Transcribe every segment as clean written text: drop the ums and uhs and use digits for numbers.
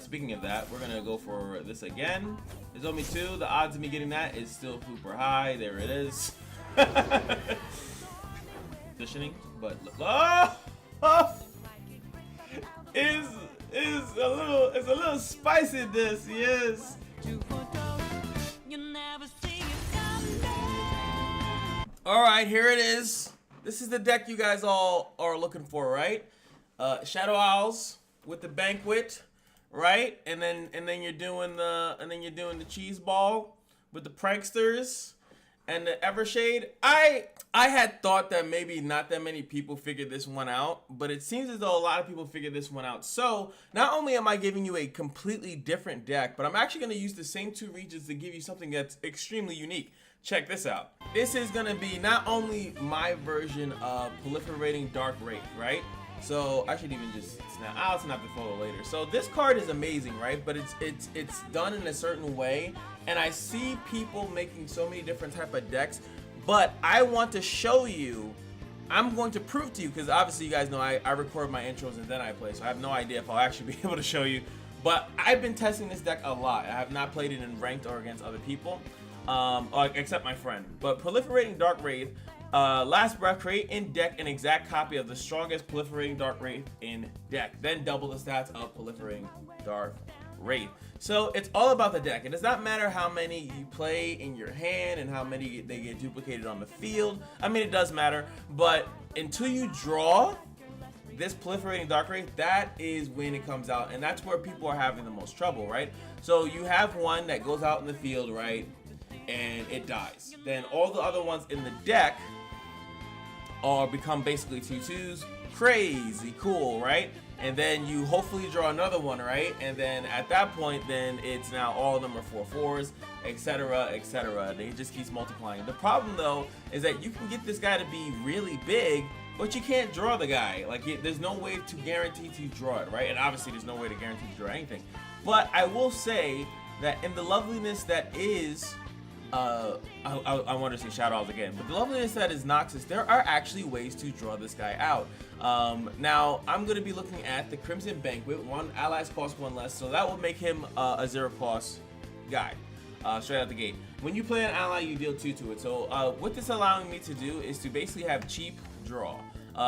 Speaking of that, we're gonna go for this again. There's only 2. The odds of me getting that is still super high. There it is. Positioning, but is a little spicy. This yes. All right, here it is. This is the deck you guys all are looking for, right? Shadow Owls with the Banquet, right? And then you're doing the cheese ball with the Pranksters and the Evershade. I had thought that maybe not that many people figured this one out, but it seems as though a lot of people figured this one out. So not only am I giving you a completely different deck, but I'm actually going to use the same 2 regions to give you something that's extremely unique. Check this out. This is going to be not only my version of Proliferating Darkwraith, right? So I should even just snap. I'll snap the photo later. So this card is amazing, right? But it's done in a certain way, and I see people making so many different type of decks. But I want to show you. I'm going to prove to you, because obviously you guys know I record my intros and then I play, so I have no idea if I'll actually be able to show you. But I've been testing this deck a lot. I have not played it in ranked or against other people, except my friend. But Proliferating Darkwraith. Last breath, create in deck an exact copy of the strongest Proliferating Darkwraith in deck. Then double the stats of Proliferating Darkwraith. So it's all about the deck. It does not matter how many you play in your hand and how many they get duplicated on the field. I mean, it does matter, but until you draw this Proliferating Darkwraith, that is when it comes out, and that's where people are having the most trouble, right? So you have one that goes out in the field, right, and it dies. Then all the other ones in the deck become basically 2/2s. Crazy cool, right? And then you hopefully draw another one, right? And then at that point, then it's now all of them are 4/4s, etc., etc. And it just keeps multiplying. The problem though is that you can get this guy to be really big, but you can't draw the guy. Like there's no way to guarantee to draw it, right? And obviously there's no way to guarantee to draw anything. But I will say that in the loveliness that is I want to say Shadow Owls again, but the loveliness that is Noxus, there are actually ways to draw this guy out. Now, I'm going to be looking at the Crimson Banquet. 1 allies cost 1 less, so that will make him a 0 cost guy, straight out the gate. When you play an ally, you deal 2 to it. So what this allowing me to do is to basically have cheap draw.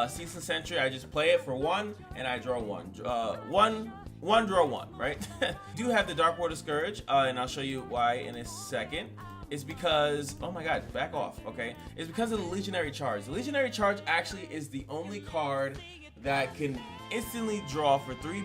Ceaseless Sentry, I just play it for 1, and I draw 1. One draw 1, right? Do have the Dark Water Scourge, and I'll show you why in a second. It's because, oh my god, back off, okay? It's because of the Legionary Charge. The Legionary Charge actually is the only card that can instantly draw for 3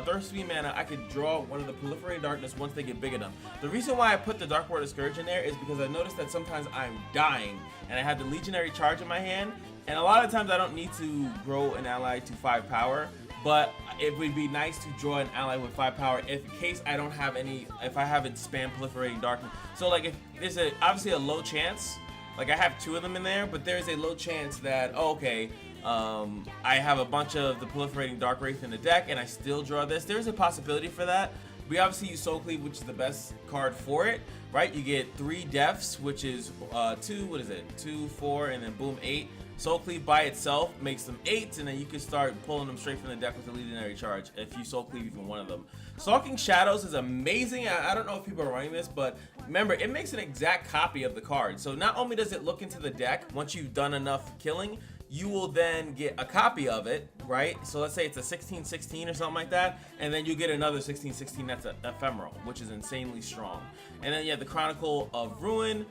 thirsty mana. I could draw one of the Proliferating Darkness once they get big enough. The reason why I put the Dark Water Scourge in there is because I noticed that sometimes I'm dying and I have the Legionary Charge in my hand, and a lot of times I don't need to grow an ally to 5 power. But it would be nice to draw an ally with 5 power if in case I don't have any, if I haven't spammed Proliferating Darkness. So like if there's obviously a low chance, like I have 2 of them in there, but there's a low chance that, oh, okay, I have a bunch of the Proliferating Darkwraith in the deck and I still draw this. There's a possibility for that. We obviously use Soul Cleave, which is the best card for it, right? You get 3 deaths, which is 2, 4, and then boom, 8. Soul Cleave by itself makes them 8s, and then you can start pulling them straight from the deck with the Legionary Charge if you Soul Cleave even one of them. Stalking Shadows is amazing. I don't know if people are running this, but remember, it makes an exact copy of the card. So not only does it look into the deck, once you've done enough killing, you will then get a copy of it, right? So let's say it's a 16/16 or something like that, and then you get another 16/16 that's ephemeral, which is insanely strong. And then you have the Chronicle of Ruin,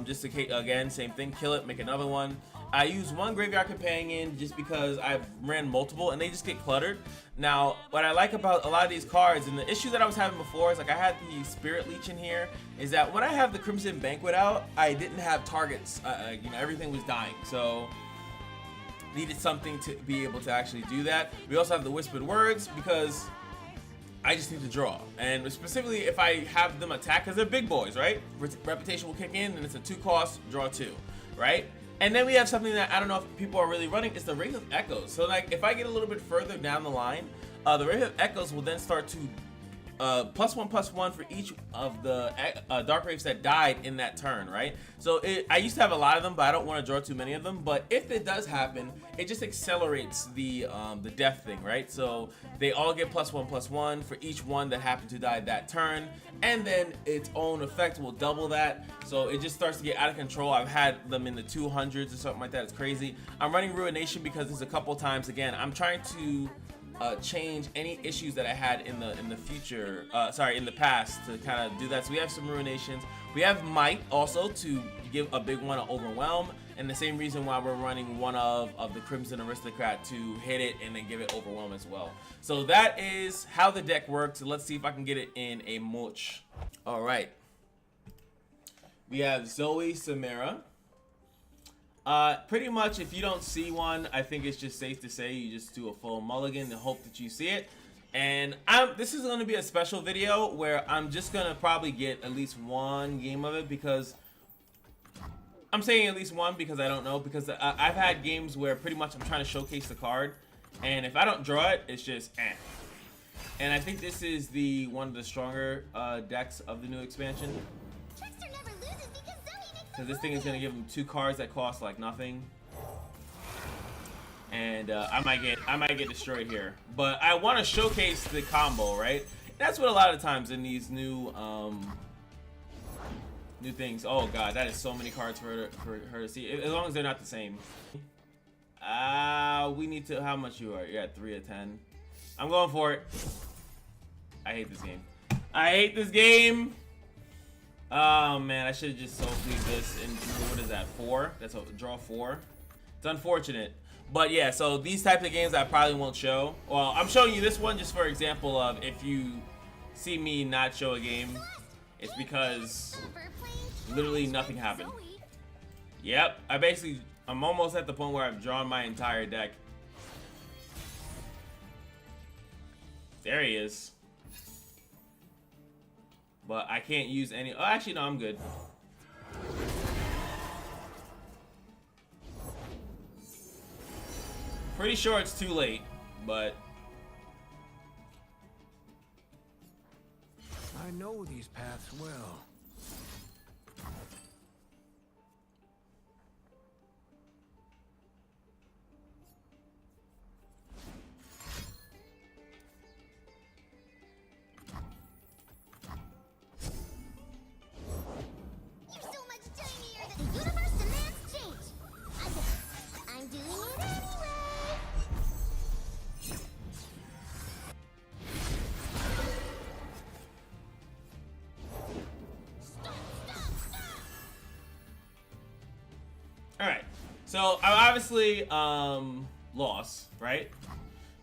just to, again, same thing, kill it, make another one. I use 1 Graveyard Companion just because I've ran multiple and they just get cluttered. Now, what I like about a lot of these cards, and the issue that I was having before is like I had the Spirit Leech in here, is that when I have the Crimson Banquet out, I didn't have targets. You know, everything was dying, so needed something to be able to actually do that. We also have the Whispered Words because I just need to draw, and specifically if I have them attack, because they're big boys, right? Reputation will kick in, and it's a 2 cost, draw 2, right? And then we have something that I don't know if people are really running, is the Wraith of Echoes. So like if I get a little bit further down the line, the Wraith of Echoes will then start to +1/+1 for each of the Darkwraiths that died in that turn, right? So I used to have a lot of them, but I don't want to draw too many of them. But if it does happen, it just accelerates the death thing, right? So they all get +1/+1 for each one that happened to die that turn, and then its own effect will double that. So it just starts to get out of control. I've had them in the 200s or something like that. It's crazy. I'm running Ruination because there's a couple times, again, I'm trying to change any issues that I had in the future, in the past, to kind of do that. So we have some Ruinations. We have Might also to give a big one, an Overwhelm, and the same reason why we're running one of the Crimson Aristocrat to hit it and then give it Overwhelm as well. So that is how the deck works. Let's see if I can get it in a mulch. All right. We have Zoe, Samira. Pretty much, if you don't see one, I think it's just safe to say you just do a full mulligan and hope that you see it. And this is going to be a special video where I'm just going to probably get at least one game of it, because I'm saying at least one because I don't know, because I've had games where pretty much I'm trying to showcase the card, and if I don't draw it, it's just eh. And I think this is one of the stronger decks of the new expansion. So this thing is going to give him 2 cards that cost like nothing, and I might get destroyed here. But I want to showcase the combo, right? That's what a lot of times in these new things. Oh god, that is so many cards for her to see. As long as they're not the same. We need to. How much you are? You're at 3 of 10. I'm going for it. I hate this game. I hate this game. Oh man, I should have just soul-cleaved this and what is that, 4? That's a draw 4. It's unfortunate. But yeah, so these types of games I probably won't show. Well, I'm showing you this one just for example of if you see me not show a game, it's because literally nothing happened. Yep, I'm almost at the point where I've drawn my entire deck. There he is. But I can't use any. Oh, actually, no, I'm good. Pretty sure it's too late, but I know these paths well. Alright, so I obviously lost, right?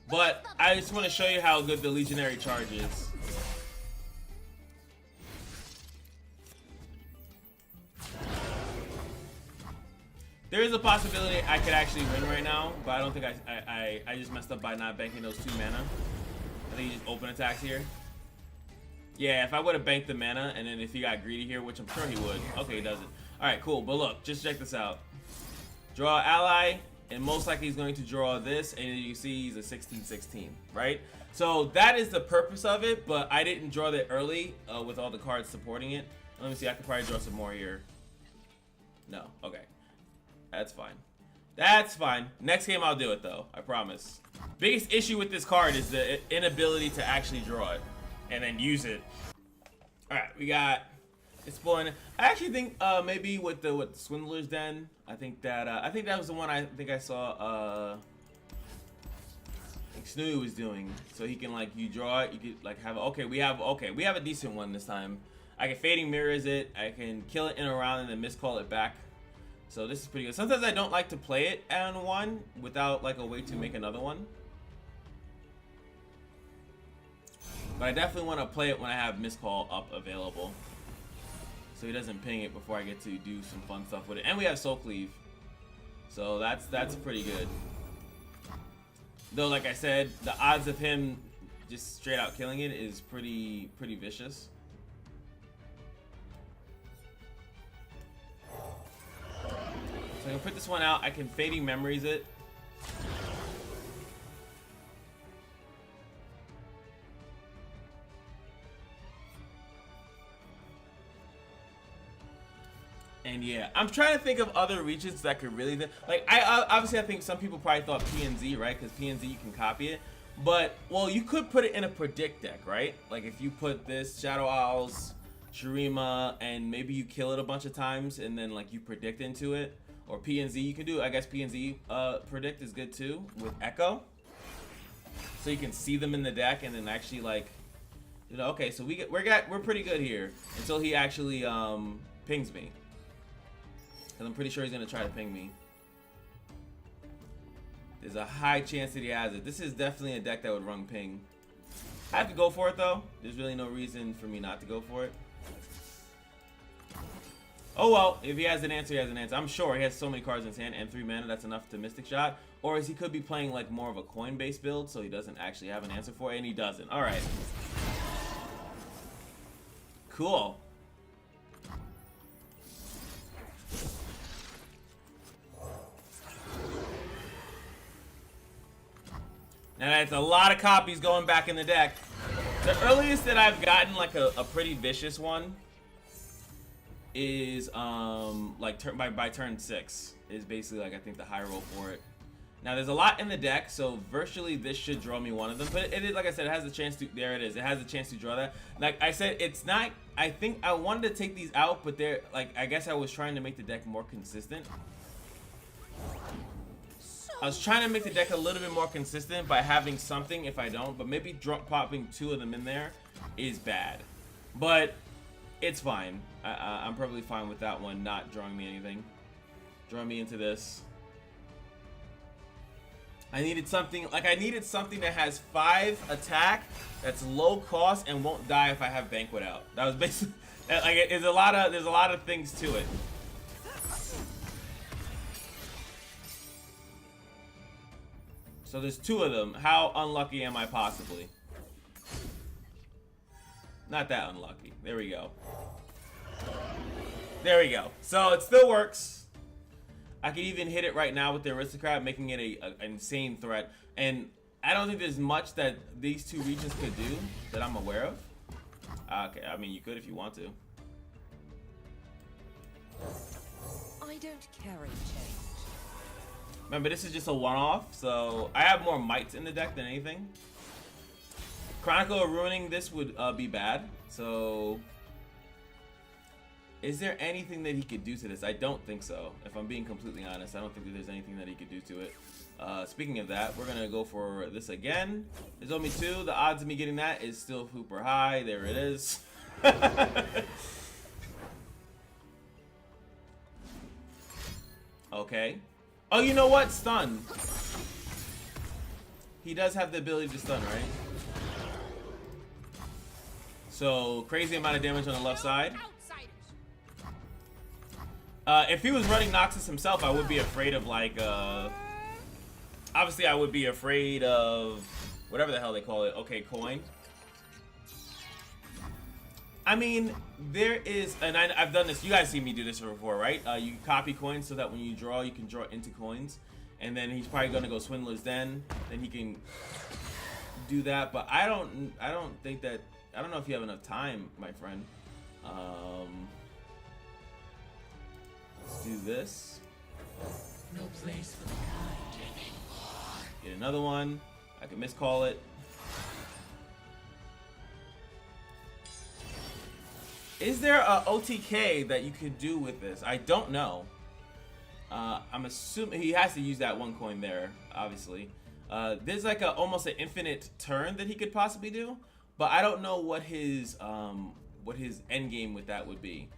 But I just want to show you how good the Legionary Charge is. There is a possibility I could actually win right now, but I don't think I just messed up by not banking those 2 mana. I think he just open attacks here. Yeah, if I would have banked the mana, and then if he got greedy here, which I'm sure he would. Okay, he doesn't. Alright, cool. But look, just check this out. Draw ally, and most likely he's going to draw this, and you see he's a 16/16, right? So that is the purpose of it, but I didn't draw that early with all the cards supporting it. Let me see, I could probably draw some more here. No, okay. That's fine. That's fine. Next game I'll do it though, I promise. Biggest issue with this card is the inability to actually draw it and then use it. Alright, we got exploring. I actually think maybe with the Swindler's Den, I think that was the one I saw Snooey was doing. So he can like you draw it, you could like have we have a decent one this time. I can Fading Mirrors it, I can kill it in a round and then miscall it back. So this is pretty good. Sometimes I don't like to play it on one without like a way to make another one. But I definitely want to play it when I have miscall up available, so he doesn't ping it before I get to do some fun stuff with it. And we have Soul Cleave, so that's pretty good. Though, like I said, the odds of him just straight out killing it is pretty vicious. So I'm gonna put this one out. I can Fading Memories it. And yeah, I'm trying to think of other regions that could really, like, obviously I think some people probably thought PNZ, right? Because PNZ you can copy it, but well, you could put it in a predict deck, right? Like if you put this Shadow Owls, Shurima, and maybe you kill it a bunch of times, and then like you predict into it, or PNZ you can do. I guess PNZ predict is good too with Echo, so you can see them in the deck and then actually like, you know, okay, so we're pretty good here until he actually pings me. Because I'm pretty sure he's going to try to ping me. There's a high chance that he has it. This is definitely a deck that would run ping. I have to go for it, though. There's really no reason for me not to go for it. Oh, well. If he has an answer, he has an answer. I'm sure he has so many cards in his hand and 3 mana. That's enough to Mystic Shot. Or he could be playing like more of a coin-based build, so he doesn't actually have an answer for it. And he doesn't. All right. Cool. Now that's a lot of copies going back in the deck. The earliest that I've gotten like a pretty vicious one is like by turn 6 is basically like I think the high roll for it. Now there's a lot in the deck, so virtually this should draw me one of them. But it is, like I said, it has a chance to. There it is. It has a chance to draw that. Like I said, it's not. I think I wanted to take these out, but they're like I guess I was trying to make the deck more consistent. I was trying to make the deck a little bit more consistent by having something if I don't, but maybe popping 2 of them in there is bad. But it's fine. I'm probably fine with that one not drawing me anything. Drawing me into this. I needed something, like I needed something that has 5 attack, that's low cost, and won't die if I have Banquet out. That was basically, like there's a lot of things to it. So there's 2 of them. How unlucky am I possibly? Not that unlucky. There we go. There we go. So it still works. I could even hit it right now with the Aristocrat, making it an insane threat. And I don't think there's much that these 2 regions could do that I'm aware of. Okay, I mean, you could if you want to. I don't carry change. Remember, this is just a one-off, so I have more mites in the deck than anything. Chronicle of Ruining this would be bad, so... Is there anything that he could do to this? I don't think so. If I'm being completely honest, I don't think that there's anything that he could do to it. Speaking of that, we're going to go for this again. There's only 2. The odds of me getting that is still super high. There it is. Okay. Oh, you know what? Stun. He does have the ability to stun, right? So, crazy amount of damage on the left side. If he was running Noxus himself, I would be afraid of, like, obviously I would be afraid of whatever the hell they call it. Okay, coin. I mean, there is, and I've done this, you guys see me do this before, right? You copy coins so that when you draw, you can draw into coins. And then he's probably gonna go Swindler's Den. Then he can do that, but I don't think that, I don't know if you have enough time, my friend. Let's do this. No place for the kind anymore. Get another one. I can miscall it. Is there a OTK that you could do with this? I don't know. I'm assuming he has to use that 1 coin there, obviously. There's like almost an infinite turn that he could possibly do, but I don't know what his end game with that would be.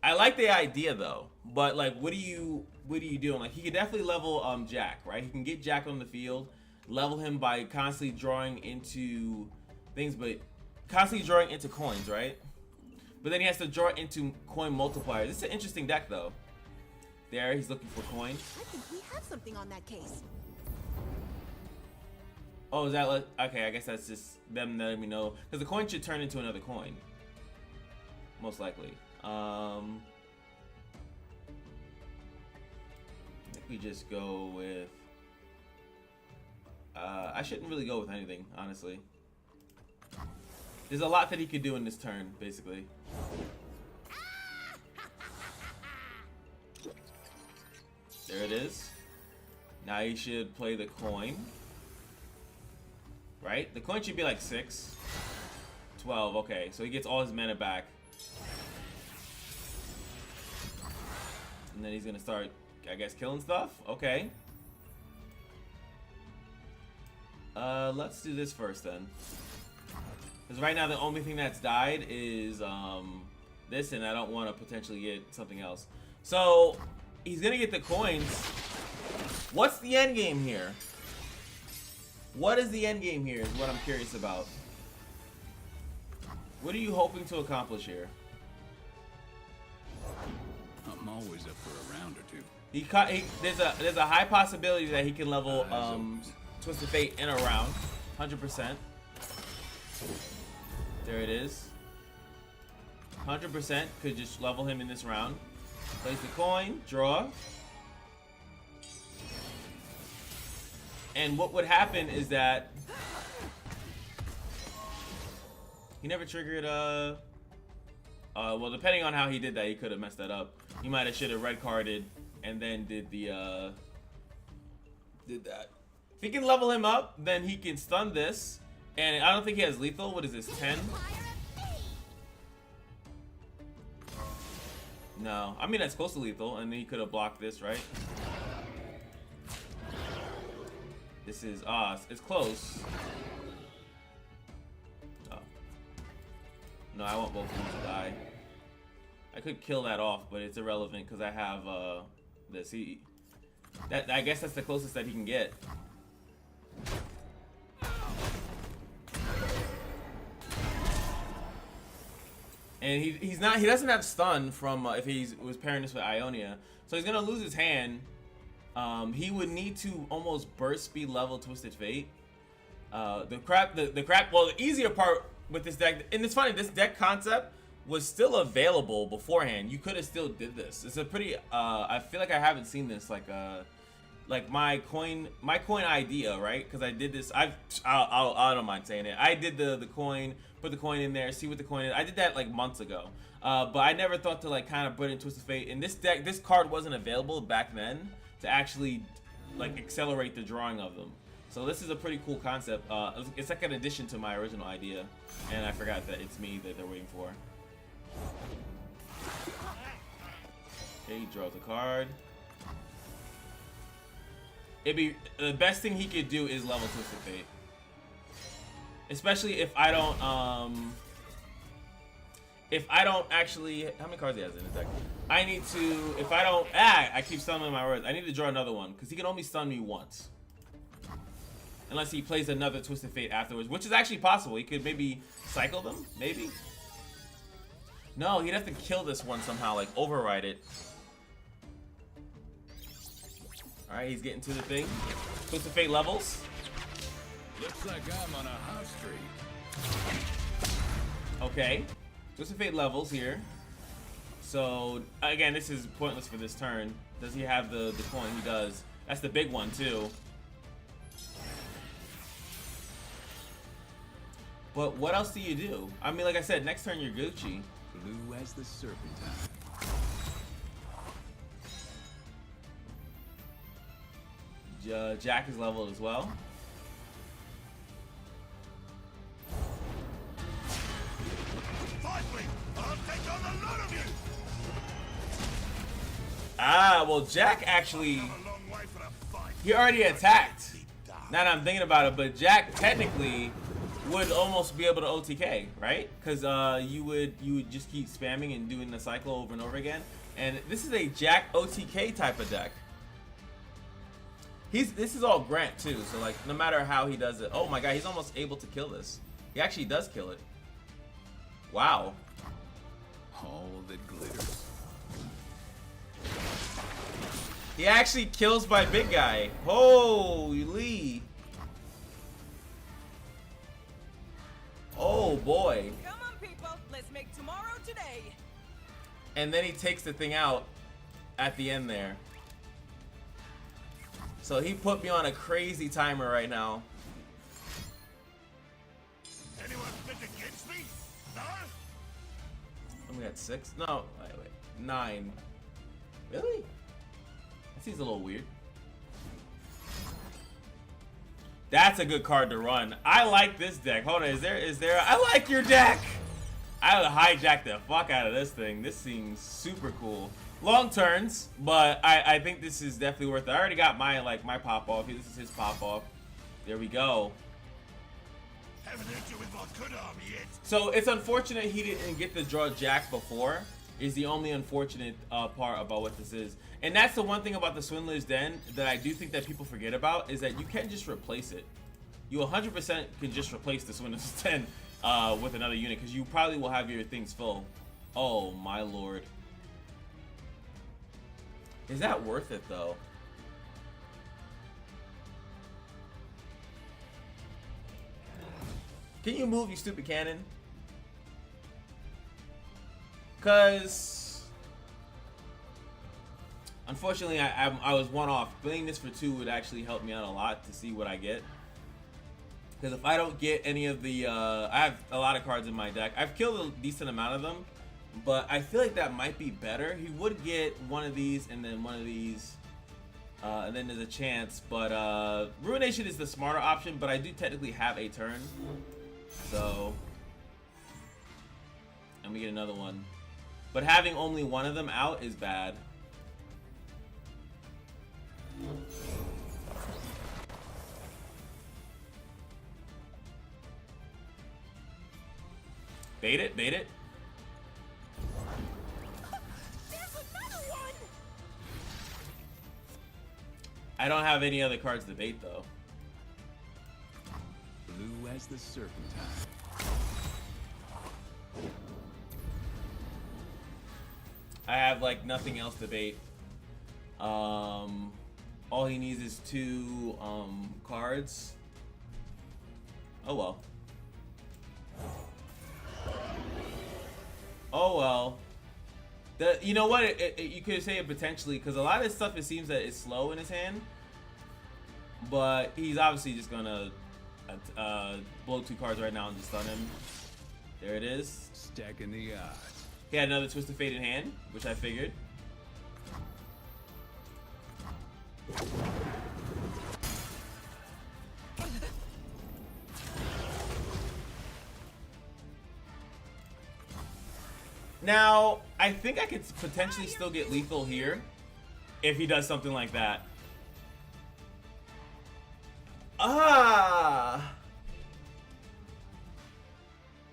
I like the idea though, but like, what are you doing? Like, he could definitely level Jack, right? He can get Jack on the field, level him by constantly drawing into things, but constantly drawing into coins, right? But then he has to draw into coin multipliers. This is an interesting deck though. There, he's looking for coins. I think we have something on that case. Oh, is that okay? I guess that's just them letting me know, because the coin should turn into another coin, most likely. I think we just go with. I shouldn't really go with anything, honestly. There's a lot that he could do in this turn, basically. There it is. Now he should play the coin. Right? The coin should be like 6. 12, okay. So he gets all his mana back. And then he's gonna start, I guess, killing stuff? Okay. Let's do this first then. Because right now the only thing that's died is this, and I don't want to potentially get something else. So he's gonna get the coins. What's the end game here? What is the end game here is what I'm curious about. What are you hoping to accomplish here? I'm always up for a round or two. There's a high possibility that he can level Twisted Fate in a round, 100%. There it is. 100% could just level him in this round. Place the coin, draw. And what would happen is that he never triggered well, depending on how he did that, he could have messed that up. He might have should have red carded and then did that. If he can level him up, then he can stun this. And I don't think he has lethal. What is this, 10? No, I mean that's close to lethal, and then he could have blocked this, right? This is it's close. Oh. No, I want both of them to die. I could kill that off, but it's irrelevant because I have this. I guess that's the closest that he can get. And he doesn't have stun from if he was pairing this with Ionia, so he's gonna lose his hand. He would need to almost burst speed level Twisted Fate. Well, the easier part with this deck, and it's funny, this deck concept was still available beforehand. You could have still did this. It's a pretty I feel like I haven't seen this like my coin idea, right? Because I did this. I don't mind saying it. I did the coin, put the coin in there, see what the coin is. I did that like months ago. But I never thought to like kind of put in Twisted Fate. In this deck, this card wasn't available back then to actually like accelerate the drawing of them. So this is a pretty cool concept. It's like an addition to my original idea, and I forgot that it's me that they're waiting for. Okay, he draws a card. It'd be the best thing he could do is level Twisted Fate, especially if I don't actually. How many cards he has in his deck? I need to. If I don't, I keep stumbling my words. I need to draw another one because he can only stun me once, unless he plays another Twisted Fate afterwards, which is actually possible. He could maybe cycle them, maybe. No, he'd have to kill this one somehow, like override it. Alright, he's getting to the thing. Twisted Fate levels. Looks like I'm on a house street. Okay. Twisted Fate levels here. So, again, this is pointless for this turn. Does he have the coin? He does. That's the big one, too. But what else do you do? I mean, like I said, next turn you're Gucci. Blue as the serpentine. Jack is leveled as well. Fight me! I'll take on a lot of you! Ah, well, Jack actually, A long way for a fight. he already attacked. Now that I'm thinking about it, but Jack technically would almost be able to OTK, right? Because you would just keep spamming and doing the cycle over and over again. And this is a Jack OTK type of deck. This is all Grant too, so like no matter how he does it. Oh my god, he's almost able to kill this. He actually does kill it. Wow. All that glitters. He actually kills my big guy. Holy. Oh boy. Come on, people. Let's make tomorrow today. And then he takes the thing out at the end there. So he put me on a crazy timer right now. Anyone fit against me? No? We got 6? No, wait. 9. Really? That seems a little weird. That's a good card to run. I like this deck. Hold on, is there? I like your deck. I would hijack the fuck out of this thing. This seems super cool. Long turns, but I think this is definitely worth it. I already got my pop off. This is his pop off. There we go. Haven't hit you with my good arm yet. So it's unfortunate he didn't get to draw Jack before. Is the only unfortunate part about what this is. And that's the one thing about the Swindler's Den that I do think that people forget about, is that you can just replace it. You 100% can just replace the Swindler's Den with another unit, because you probably will have your things full. Oh my lord. Is that worth it though? Can you move, you stupid cannon? Because unfortunately I was one off. Playing this for 2 would actually help me out a lot to see what I get. Because if I don't get any of the I have a lot of cards in my deck. I've killed a decent amount of them, but I feel like that might be better. He would get one of these and then one of these, and then there's a chance. But Ruination is the smarter option, but I do technically have a turn. So, and we get another one. But having only one of them out is bad. Bait it, bait it. There's another one! I don't have any other cards to bait though. Blue as the serpentine. I have like nothing else to bait. All he needs is 2 cards. Oh well. Oh well. You know what? You could say it potentially, because a lot of this stuff, it seems that it's slow in his hand. But he's obviously just gonna blow 2 cards right now and just stun him. There it is. Stacking the odds. He had another Twisted Fate in hand, which I figured. Now, I think I could potentially still get lethal here if he does something like that. Ah!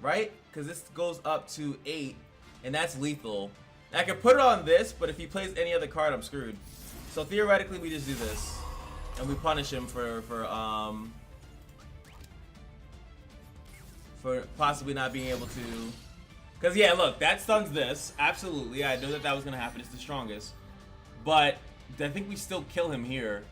Right? Because this goes up to 8, and that's lethal. And I could put it on this, but if he plays any other card, I'm screwed. So theoretically, we just do this, and we punish him for possibly not being able to. Because yeah, look, that stuns this. Absolutely, I know that that was gonna happen. It's the strongest, but I think we still kill him here.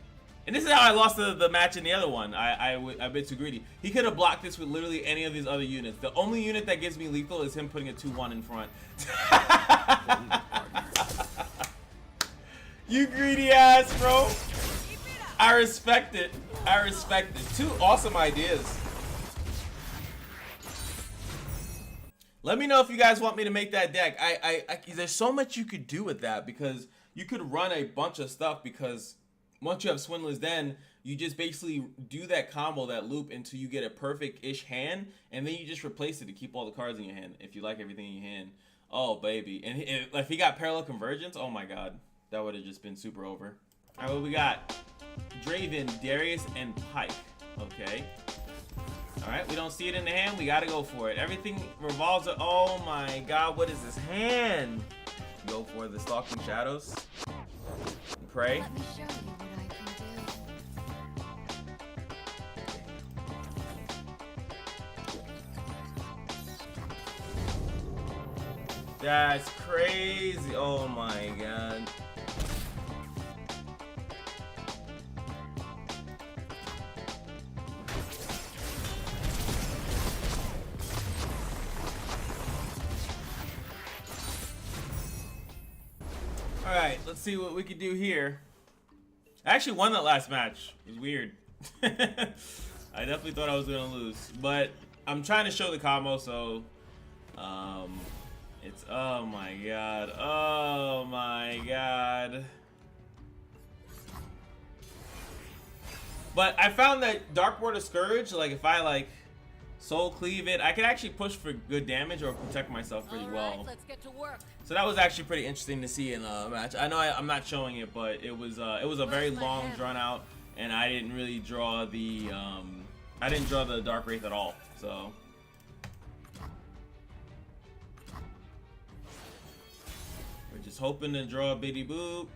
And this is how I lost the match in the other one. I'm a bit too greedy. He could have blocked this with literally any of these other units. The only unit that gives me lethal is him putting a 2-1 in front. You greedy ass, bro. I respect it. I respect it. 2 awesome ideas. Let me know if you guys want me to make that deck. There's so much you could do with that, because you could run a bunch of stuff, because once you have Swindler's Den, you just basically do that combo, that loop, until you get a perfect-ish hand, and then you just replace it to keep all the cards in your hand, if you like everything in your hand. Oh, baby. And if he got Parallel Convergence, oh my god. That would have just been super over. All right, what we got? Draven, Darius, and Pike. Okay. All right, we don't see it in the hand. We got to go for it. Everything revolves. Oh my god, what is this hand? Go for the Stalking Shadows. Pray. Let me show you what I can do. That's crazy. Oh my god. Alright, let's see what we can do here. I actually won that last match. It was weird. I definitely thought I was gonna lose, but I'm trying to show the combo, so it's, oh my god, oh my god. But I found that Dark Ward of Scourge, like if I like soul cleave it, I can actually push for good damage or protect myself pretty well. Let's get to work. So that was actually pretty interesting to see in a match. I know I'm not showing it, but it was a very long, drawn out, and I didn't really draw the Darkwraith at all. So we're just hoping to draw a bitty boop.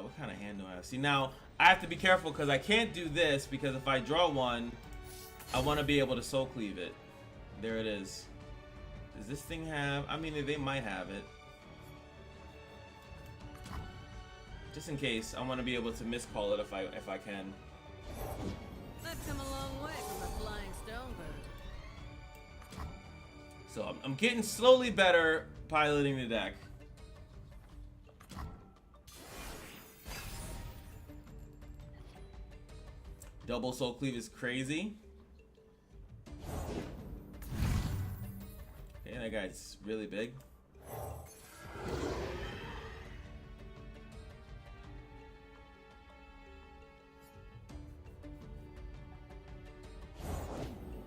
What kind of hand do I have? See, now I have to be careful because I can't do this, because if I draw one, I want to be able to soul cleave it. There it is. Does this thing have? I mean, they might have it. Just in case, I want to be able to miscall it if I can. I've come a long way from a flying stonebird. So I'm getting slowly better piloting the deck. Double soul cleave is crazy. Okay, that guy's really big.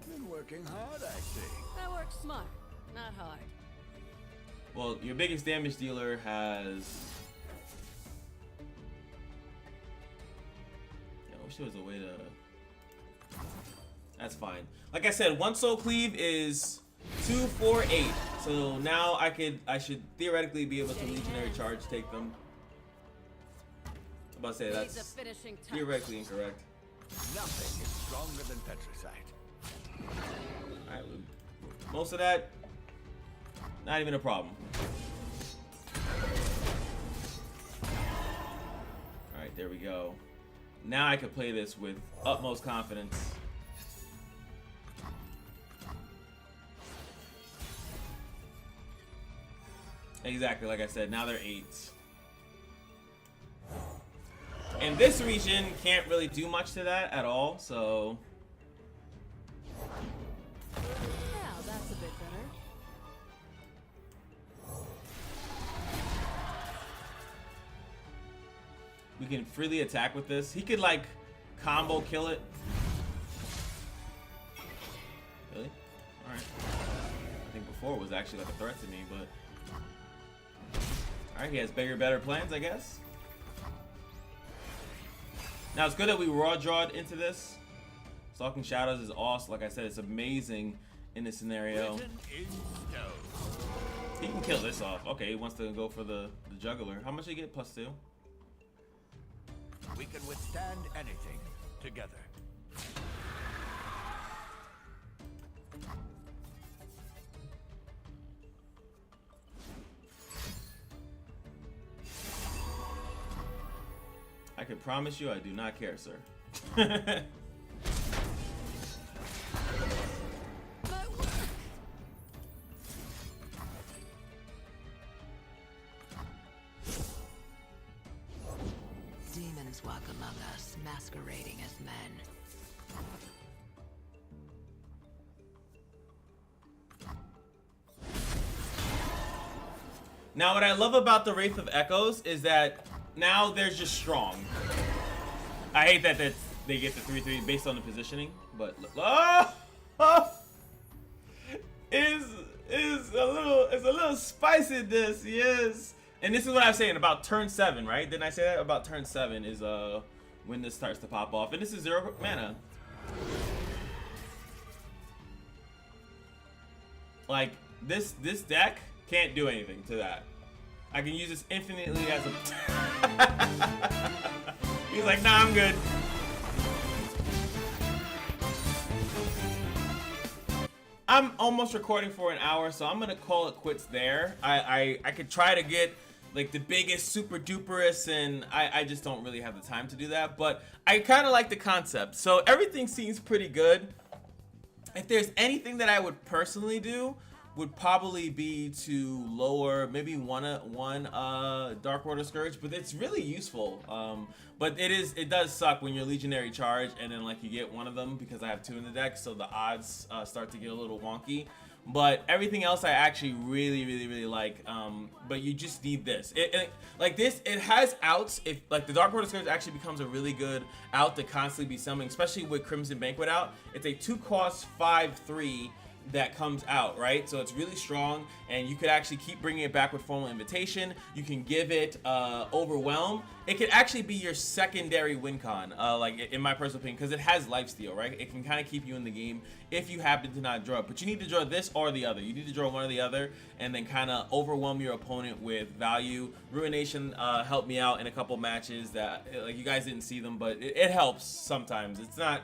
Been working hard, I see. I work smart, not hard. Well, your biggest damage dealer has... I wish there was a way to... That's fine. Like I said, one soul cleave is 2, 4, 8. So now I should theoretically be able to legionary charge take them. I'm about to say that's theoretically incorrect. Nothing is stronger than petricite. Alright, most of that, not even a problem. Alright, there we go. Now I can play this with utmost confidence. Exactly, like I said, now they're 8s. And this region can't really do much to that at all, so... Yeah, that's a bit better. We can freely attack with this. He could, like, combo kill it. Really? Alright. I think before it was actually like a threat to me, but... Alright, he has bigger, better plans, I guess. Now, it's good that we raw drawed into this. Stalking Shadows is awesome. Like I said, it's amazing in this scenario. He can kill this off. Okay, he wants to go for the juggler. How much did he get? +2? We can withstand anything together. I can promise you I do not care, sir. Demons walk among us, masquerading as men. Now, what I love about the Wraith of Echoes is that now they're just strong. I hate that they get the 3/3 based on the positioning, but is a little spicy. This yes, and this is what I'm saying about turn 7, right? Didn't I say that about turn 7 is when this starts to pop off, and this is 0 mana. Like this deck can't do anything to that. I can use this infinitely as a... He's like, nah, I'm good. I'm almost recording for an hour, so I'm gonna call it quits there. I could try to get like the biggest super duperest, and I just don't really have the time to do that, but I kind of like the concept. So everything seems pretty good. If there's anything that I would personally do would probably be to lower maybe one Dark Water Scourge, but it's really useful. But it does suck when you're Legionary Charge and then like you get one of them, because I have 2 in the deck, so the odds start to get a little wonky. But everything else I actually really like. But you just need this. It has outs. If like the Dark Water Scourge actually becomes a really good out to constantly be summoning, especially with Crimson Banquet out. It's a 2-cost 5/3 that comes out, right? So it's really strong, and you could actually keep bringing it back with Formal Invitation. You can give it Overwhelm. It could actually be your secondary win con, like in my personal opinion, because it has Lifesteal, right? It can kind of keep you in the game if you happen to not draw it. But you need to draw this or the other. You need to draw one or the other, and then kind of overwhelm your opponent with value. Ruination helped me out in a couple matches that, like, you guys didn't see them, but it helps sometimes. It's not...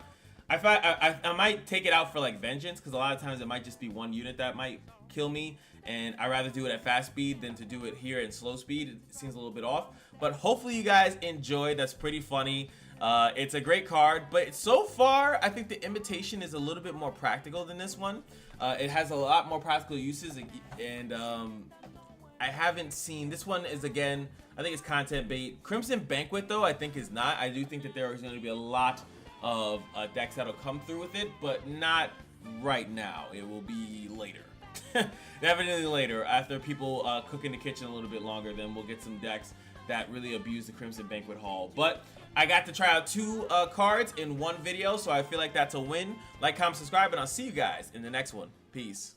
I might take it out for like Vengeance, because a lot of times it might just be one unit that might kill me, and I'd rather do it at fast speed than to do it here at slow speed. It seems a little bit off, but hopefully you guys enjoyed. That's pretty funny. It's a great card, but so far I think the Invitation is a little bit more practical than this one. It has a lot more practical uses, and I haven't seen this one. Is again, I think it's content bait. Crimson Banquet though I think is not. I do think that there is going to be a lot of decks that'll come through with it, but not right now. It will be later. Definitely later, after people cook in the kitchen a little bit longer, then we'll get some decks that really abuse the Crimson Banquet Hall. But I got to try out 2 cards in one video, so I feel like that's a win. Like, comment, subscribe, and I'll see you guys in the next one. Peace.